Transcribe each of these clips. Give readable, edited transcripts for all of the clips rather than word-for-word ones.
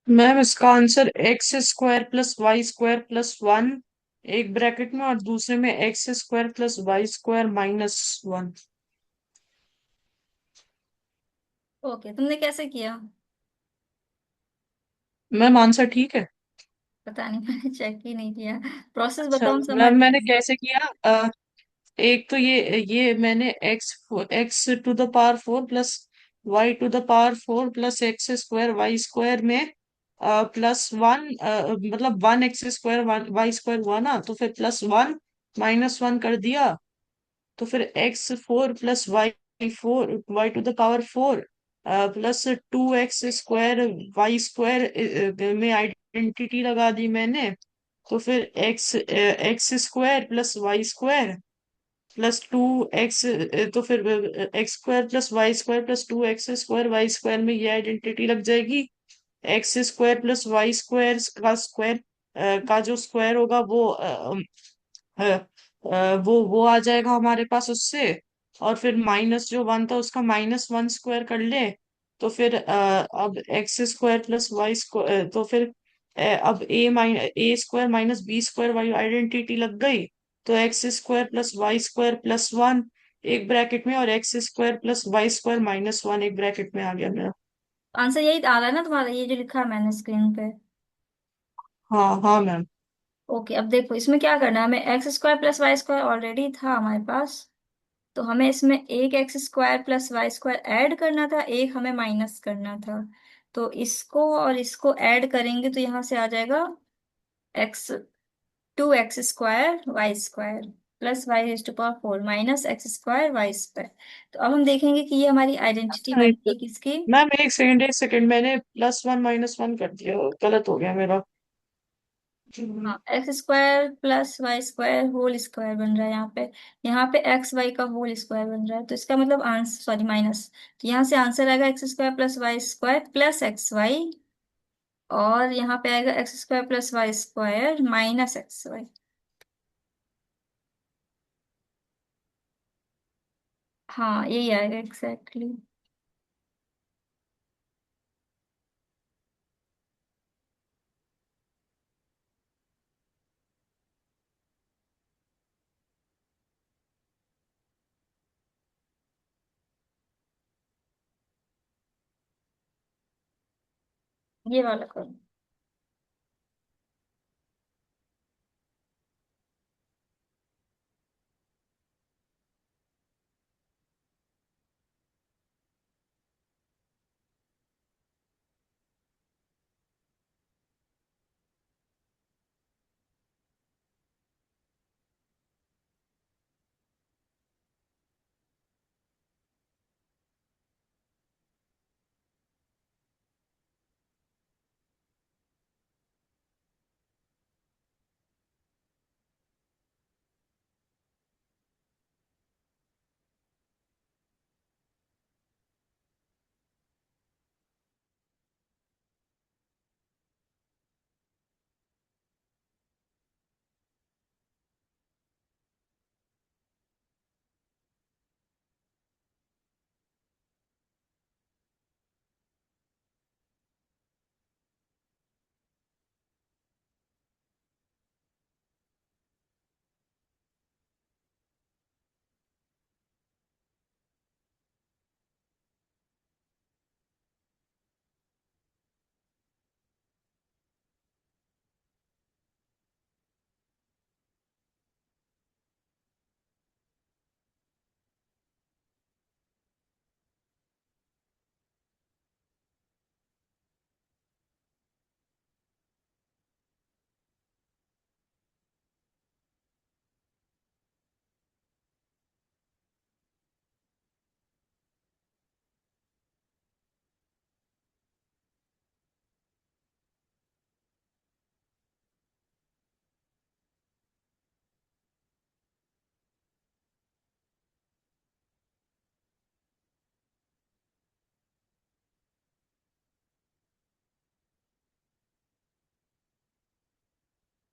Ma'am इसका answer x square plus y square plus one एक bracket में और दूसरे में x square plus y square minus one. Okay, तुमने कैसे किया? मैम आंसर ठीक है। पता नहीं, मैंने चेक ही नहीं किया। प्रोसेस अच्छा बताऊं समझ? मैम मैंने कैसे किया एक तो ये मैंने x x to the power four plus y to the power four plus x square y square में प्लस वन मतलब one x square one y square हुआ ना, तो फिर प्लस वन माइनस वन कर दिया। तो फिर x four plus y four y to the power four plus two x square y square में आइडेंटिटी लगा दी मैंने। तो फिर x x square plus y square plus two x, तो फिर x square plus y square plus two x square y square में ये आइडेंटिटी लग जाएगी। X square plus y square का जो स्क्वायर होगा अ, वो आ जाएगा हमारे पास उससे। और फिर माइनस जो वन था उसका माइनस वन स्क्वायर कर ले। तो फिर अब x square plus y square, तो फिर अब a square minus b square वाई आइडेंटिटी लग गई। तो x square plus y square plus one एक ब्रैकेट में और x square plus y square minus one एक ब्रैकेट में आ गया मेरा। आंसर यही आ रहा है ना तुम्हारा, ये जो लिखा है मैंने स्क्रीन पे? हाँ हाँ मैम। ओके, अब देखो इसमें क्या करना है। हमें x square plus y square already था हमारे पास, तो हमें इसमें एक x square plus y square add करना था, एक हमें माइनस करना था। तो इसको और इसको ऐड करेंगे तो यहाँ से आ जाएगा x, two x square y square plus y raise to power four minus x square y square. तो अब हम देखेंगे कि ये हमारी आइडेंटिटी बन एक गई किसकी। मैम एक सेकंड मैंने प्लस वन माइनस वन कर दिया, गलत हो गया मेरा। हाँ, x square plus y square whole square बन रहा है यहाँ पे। यहाँ पे एक्स वाई का होल स्क्वायर बन रहा है, तो इसका मतलब आंसर, सॉरी माइनस। तो यहाँ से आंसर आएगा x square plus y square plus x y, और यहाँ पे आएगा x square plus y square minus x y. हाँ, यही आएगा एग्जैक्टली। ये वाला करो।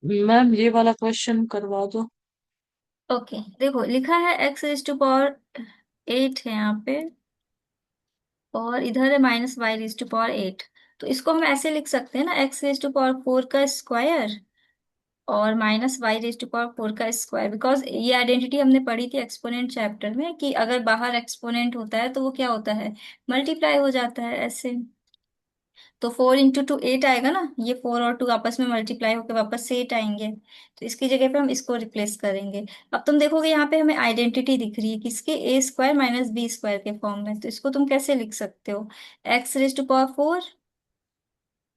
मैम ये वाला क्वेश्चन करवा दो। ओके, देखो लिखा है x raise to power eight है यहाँ पे, और इधर है minus y raise to power eight. तो इसको हम ऐसे लिख सकते हैं ना, x raise to power four का स्क्वायर और minus y raise to power four का स्क्वायर, बिकॉज ये आइडेंटिटी हमने पढ़ी थी एक्सपोनेंट चैप्टर में कि अगर बाहर एक्सपोनेंट होता है तो वो क्या होता है, मल्टीप्लाई हो जाता है ऐसे। तो 4 × 2 8 आएगा ना, ये 4 और 2 आपस में मल्टीप्लाई होकर वापस से 8 आएंगे, तो इसकी जगह पे हम इसको रिप्लेस करेंगे। अब तुम देखोगे यहाँ पे हमें आइडेंटिटी दिख रही है किसके, a square minus b square के फॉर्म में, तो इसको तुम कैसे लिख सकते हो, x raise to power four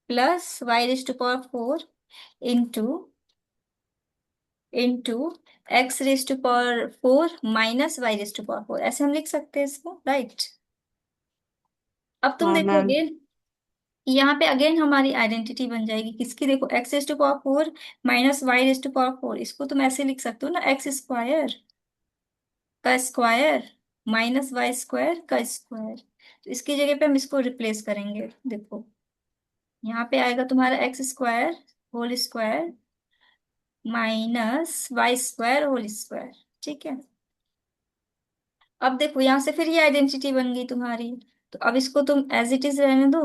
plus y raise to power four into into x raise to power four minus y raise to power four, ऐसे हम लिख सकते हैं इसको, राइट। अब तुम हाँ मैम। देखोगे यहाँ पे अगेन हमारी आइडेंटिटी बन जाएगी किसकी, देखो x raise to power four minus y raise to power four, इसको तुम ऐसे लिख सकते हो ना, एक्स स्क्वायर का स्क्वायर माइनस वाई स्क्वायर का स्क्वायर। तो इसकी जगह पे हम इसको रिप्लेस करेंगे, देखो यहाँ पे आएगा तुम्हारा x square whole square minus y square whole square, ठीक है। अब देखो यहाँ से फिर ये आइडेंटिटी बन गई तुम्हारी, तो अब इसको तुम एज इट इज रहने दो,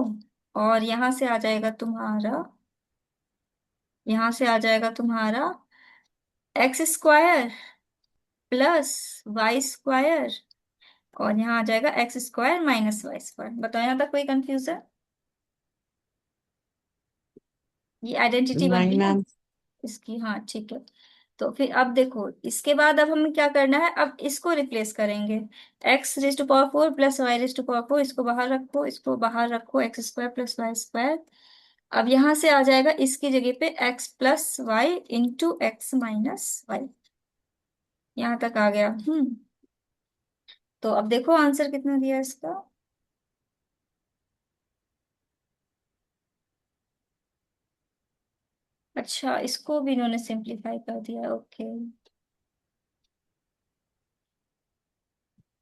और यहाँ से आ जाएगा तुम्हारा, यहाँ से आ जाएगा तुम्हारा x square plus y square, और यहाँ आ जाएगा x square minus y square. बताओ यहाँ तक कोई कंफ्यूजन, ये आइडेंटिटी बन नहीं गई ना मैम। इसकी, हाँ ठीक है। तो फिर अब देखो इसके बाद अब हमें क्या करना है, अब इसको रिप्लेस करेंगे, x raise to power four plus y raise to power four, इसको बाहर रखो, इसको बाहर रखो, x square plus y square. अब यहाँ से आ जाएगा इसकी जगह पे x plus y into x minus y, यहाँ तक आ गया। तो अब देखो आंसर कितना दिया इसका। अच्छा, इसको भी इन्होंने सिंप्लीफाई कर दिया, ओके।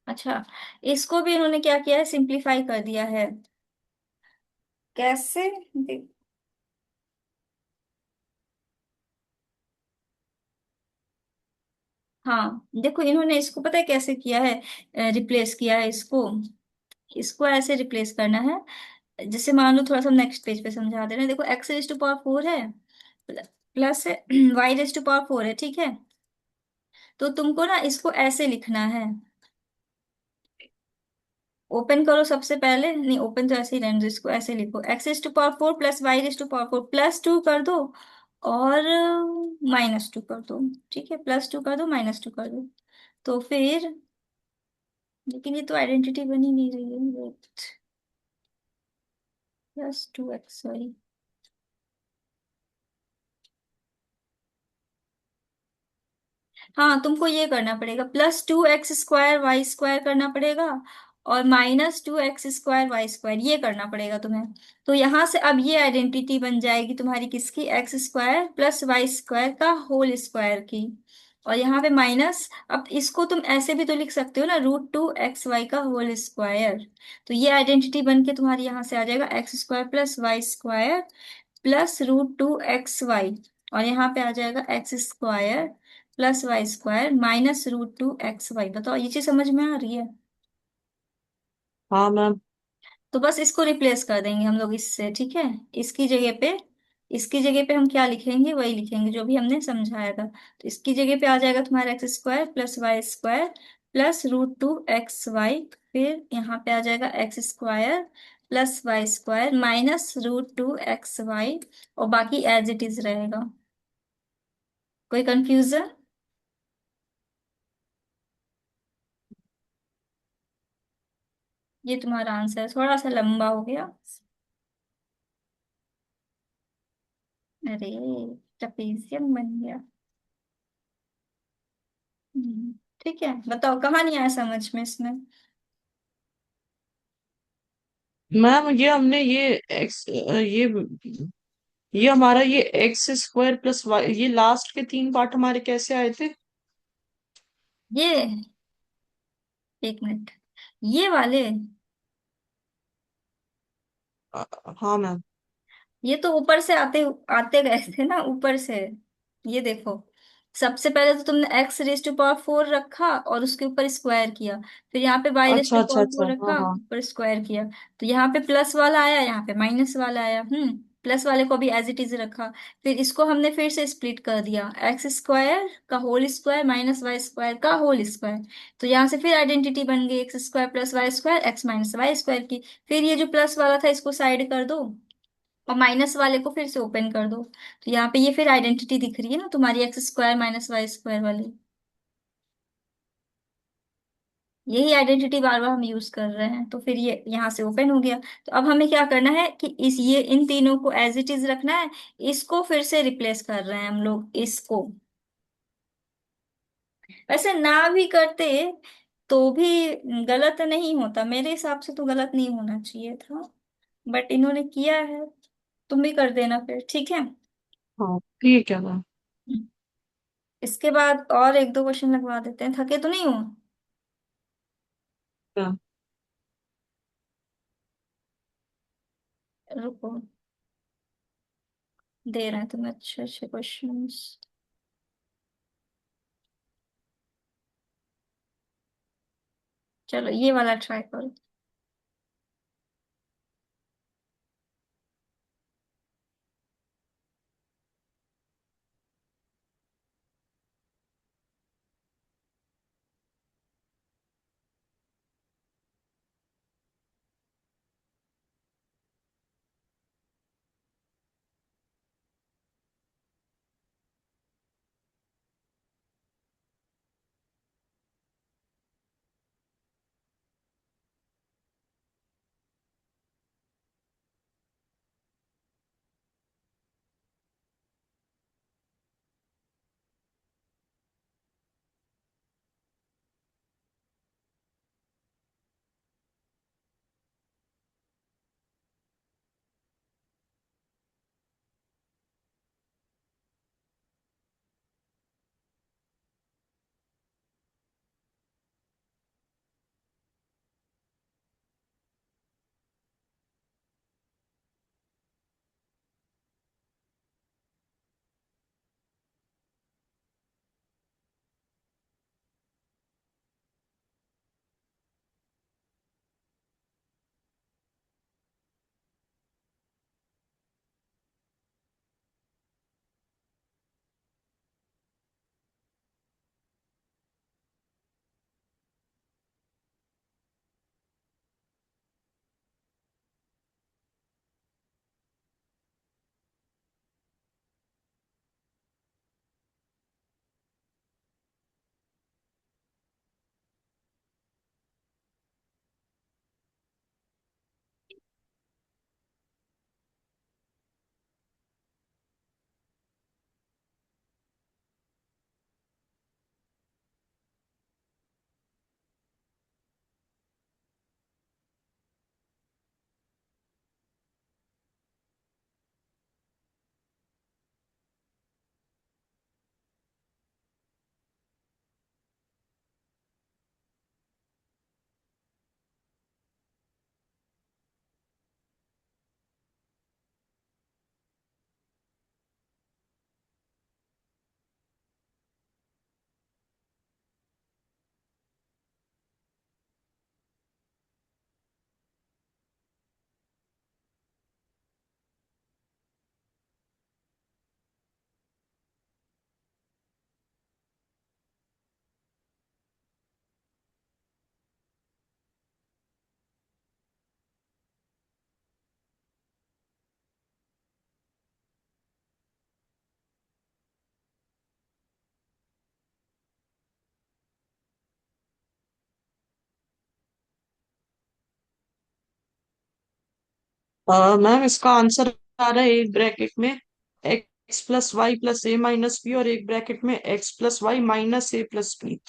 अच्छा, इसको भी इन्होंने क्या किया है, सिंप्लीफाई कर दिया है, कैसे हाँ देखो इन्होंने इसको पता है कैसे किया है, रिप्लेस किया है इसको, इसको ऐसे रिप्लेस करना है, जैसे मान लो थोड़ा सा नेक्स्ट पेज पे समझा दे रहे हैं, देखो x raise to power four है plus y raise to power four है, ठीक है। तो तुमको ना इसको ऐसे लिखना है, ओपन करो सबसे पहले, नहीं ओपन तो ऐसे ही रहने दो, इसको ऐसे लिखो, x raise to power four plus y raise to power four plus two कर दो और माइनस टू कर दो, ठीक है, प्लस टू कर दो माइनस टू कर दो। तो फिर, लेकिन ये तो आइडेंटिटी बनी नहीं रही है, wait, plus two x, sorry, हाँ तुमको ये करना पड़ेगा, plus two x square y square करना पड़ेगा और minus two x square y square ये करना पड़ेगा तुम्हें। तो यहाँ से अब ये आइडेंटिटी बन जाएगी तुम्हारी किसकी, x square plus y square का होल स्क्वायर की, और यहाँ पे माइनस, अब इसको तुम ऐसे भी तो लिख सकते हो ना, रूट 2 XY का होल स्क्वायर। तो ये आइडेंटिटी बन के तुम्हारी यहाँ से आ जाएगा x square plus y square plus root 2 XY, और यहाँ पे आ जाएगा x square plus y square minus root 2 XY। बताओ ये चीज समझ में आ रही है। हाँ मैम। तो बस इसको रिप्लेस कर देंगे हम लोग इससे, ठीक है। इसकी जगह पे इसकी जगह पे हम क्या लिखेंगे, वही लिखेंगे जो भी हमने समझाया था। तो इसकी जगह पे आ जाएगा तुम्हारा x square plus y square plus root 2 XY, फिर यहाँ पे आ जाएगा x square plus y square minus root 2 XY, और बाकी एज इट इज रहेगा। कोई कंफ्यूजन, ये तुम्हारा आंसर थोड़ा सा लंबा हो गया, अरे ट्रेपेजियम बन गया। ठीक है, बताओ कहाँ नहीं आया समझ में इसमें। मैम ये हमने ये हमारा ये एक्स स्क्वायर प्लस वाई, ये लास्ट के तीन पार्ट हमारे कैसे आए थे? ये एक मिनट, ये वाले, हाँ मैम। ये तो ऊपर से आते आते गए थे ना ऊपर से, ये देखो, सबसे पहले तो तुमने x raise to power four रखा और उसके ऊपर स्क्वायर किया, फिर यहाँ पे वाई रेज अच्छा टू अच्छा पावर अच्छा, फोर हाँ रखा, हाँ। ऊपर स्क्वायर किया। तो यहाँ पे प्लस वाला आया, यहाँ पे माइनस वाला आया। प्लस वाले को भी एज इट इज रखा। फिर इसको हमने फिर से स्प्लिट कर दिया, एक्स स्क्वायर का whole square minus y square का होल स्क्वायर। तो यहाँ से फिर आइडेंटिटी बन गई, x square plus y square x minus y square की। फिर ये जो प्लस वाला था इसको साइड कर दो और माइनस वाले को फिर से ओपन कर दो। तो यहाँ पे ये फिर आइडेंटिटी दिख रही है ना तुम्हारी, x square minus y square वाली। यही आइडेंटिटी बार बार हम यूज कर रहे हैं, तो फिर ये यहाँ से ओपन हो गया। तो अब हमें क्या करना है कि इस ये इन तीनों को एज इट इज रखना है। इसको फिर से रिप्लेस कर रहे हैं हम लोग इसको। वैसे ना भी करते तो भी गलत नहीं होता, मेरे हिसाब से तो गलत नहीं होना चाहिए था, बट इन्होंने किया है। तुम भी कर देना फिर, ठीक है। हाँ ठीक है मैम। हम्म। इसके बाद और एक दो क्वेश्चन लगवा देते हैं, थके तो नहीं हो। हाँ रुको, दे रहे हैं तुम्हें अच्छे अच्छे क्वेश्चंस। चलो ये वाला ट्राई करो। मैम इसका आंसर आ रहा है एक ब्रैकेट में एक्स प्लस वाई प्लस ए माइनस बी, और एक ब्रैकेट में एक्स प्लस वाई माइनस ए प्लस बी।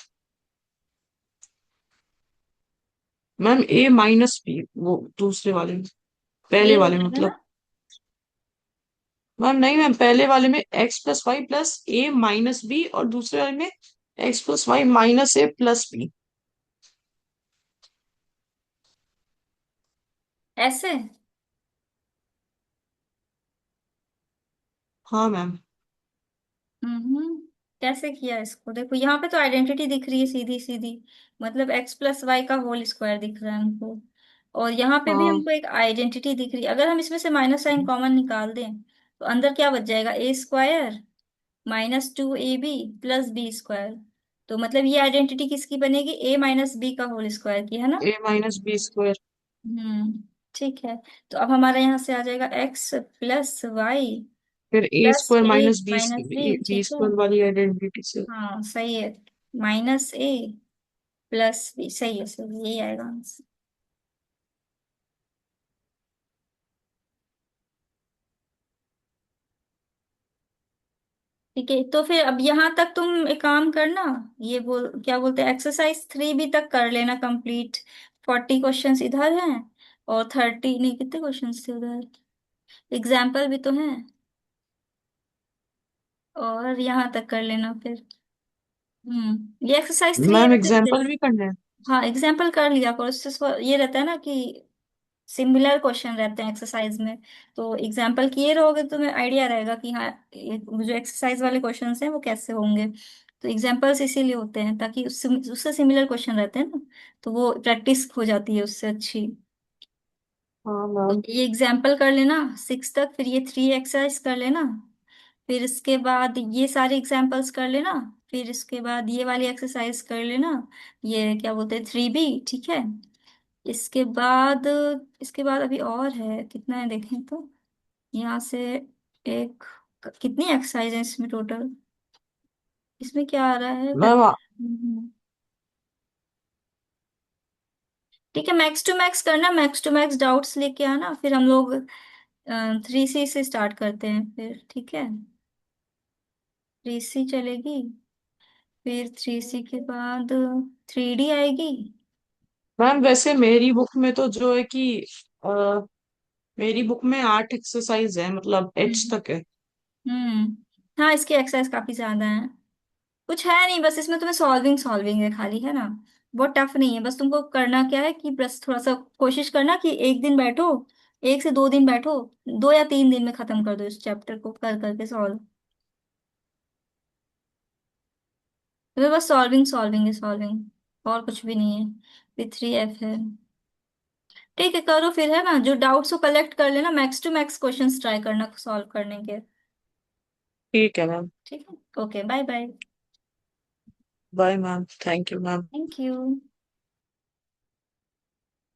मैम ए माइनस बी, वो दूसरे वाले में, ए पहले वाले में होता है मतलब। ना। मैम नहीं मैम, पहले वाले में एक्स प्लस वाई प्लस ए माइनस बी, और दूसरे वाले में एक्स प्लस वाई माइनस ए प्लस बी। ऐसे। हाँ मैम। हम्म। कैसे किया इसको? देखो यहाँ पे तो आइडेंटिटी दिख रही है सीधी सीधी, मतलब एक्स प्लस वाई का होल स्क्वायर दिख रहा है हमको। और यहाँ पे भी हाँ। हमको एक आइडेंटिटी दिख रही है। अगर हम इसमें से माइनस साइन कॉमन निकाल दें तो अंदर क्या बच जाएगा? A square minus 2ab plus b square. तो मतलब ये आइडेंटिटी किसकी बनेगी? ए माइनस बी का होल स्क्वायर की, है ना? a - b² ठीक है। तो अब हमारा यहाँ से आ जाएगा एक्स प्लस वाई फिर a plus square a minus b, minus b, b ठीक है। स्क्वायर वाली आइडेंटिटी से। हाँ सही है, माइनस ए प्लस बी, सही है, सही यही आएगा आंसर। ठीक है, तो फिर अब यहाँ तक तुम एक काम करना, ये बोल क्या बोलते हैं, एक्सरसाइज 3 भी तक कर लेना कंप्लीट। 40 क्वेश्चंस इधर हैं और 30 नहीं, कितने क्वेश्चंस थे उधर, एग्जाम्पल भी तो हैं। और यहाँ तक कर लेना फिर। ये एक्सरसाइज 3 मैम ऐसे। एग्जाम्पल भी करना है? हाँ एग्जाम्पल कर लिया करो, उससे ये रहता है ना कि सिमिलर क्वेश्चन रहते हैं एक्सरसाइज में। तो एग्जाम्पल किए रहोगे तो तुम्हें आइडिया रहेगा कि हाँ जो एक्सरसाइज वाले क्वेश्चन हैं वो कैसे होंगे। तो एग्जाम्पल्स इसीलिए होते हैं ताकि उससे उससे सिमिलर क्वेश्चन रहते हैं ना, तो वो प्रैक्टिस हो जाती है उससे अच्छी। हाँ तो मैम। ये एग्जाम्पल कर लेना 6 तक, फिर ये 3 एक्सरसाइज कर लेना, फिर इसके बाद ये सारे एग्जाम्पल्स कर लेना, फिर इसके बाद ये वाली एक्सरसाइज कर लेना, ये क्या बोलते हैं 3B, ठीक है। इसके बाद, इसके बाद अभी और है, कितना है देखें तो, यहाँ से एक, कितनी एक्सरसाइज है इसमें टोटल, इसमें क्या आ रहा है मैम ठीक है, मैक्स टू मैक्स करना, मैक्स टू मैक्स डाउट्स लेके आना, फिर हम लोग 3C से स्टार्ट करते हैं फिर, ठीक है। 3C चलेगी, फिर 3C के बाद 3D आएगी। मैम वैसे मेरी बुक में तो जो है कि अ, मेरी बुक में 8 एक्सरसाइज है, मतलब एच हम्म तक है। हाँ इसकी एक्सरसाइज काफी ज्यादा है। कुछ है नहीं, बस इसमें तुम्हें सॉल्विंग सॉल्विंग है खाली, है ना? बहुत टफ नहीं है, बस तुमको करना क्या है कि बस थोड़ा सा कोशिश करना कि एक दिन बैठो, 1 से 2 दिन बैठो, 2 या 3 दिन में खत्म कर दो इस चैप्टर को कर करके सॉल्व। तुम्हें बस सॉल्विंग सॉल्विंग है, सॉल्विंग और कुछ भी नहीं है। फिर 3F है। ठीक है करो फिर, है ना? जो डाउट्स को कलेक्ट कर लेना, max to max questions try करना सॉल्व करने के। ठीक है मैम। ठीक है, okay, bye bye. Bye ma'am, thank you ma'am. Thank you.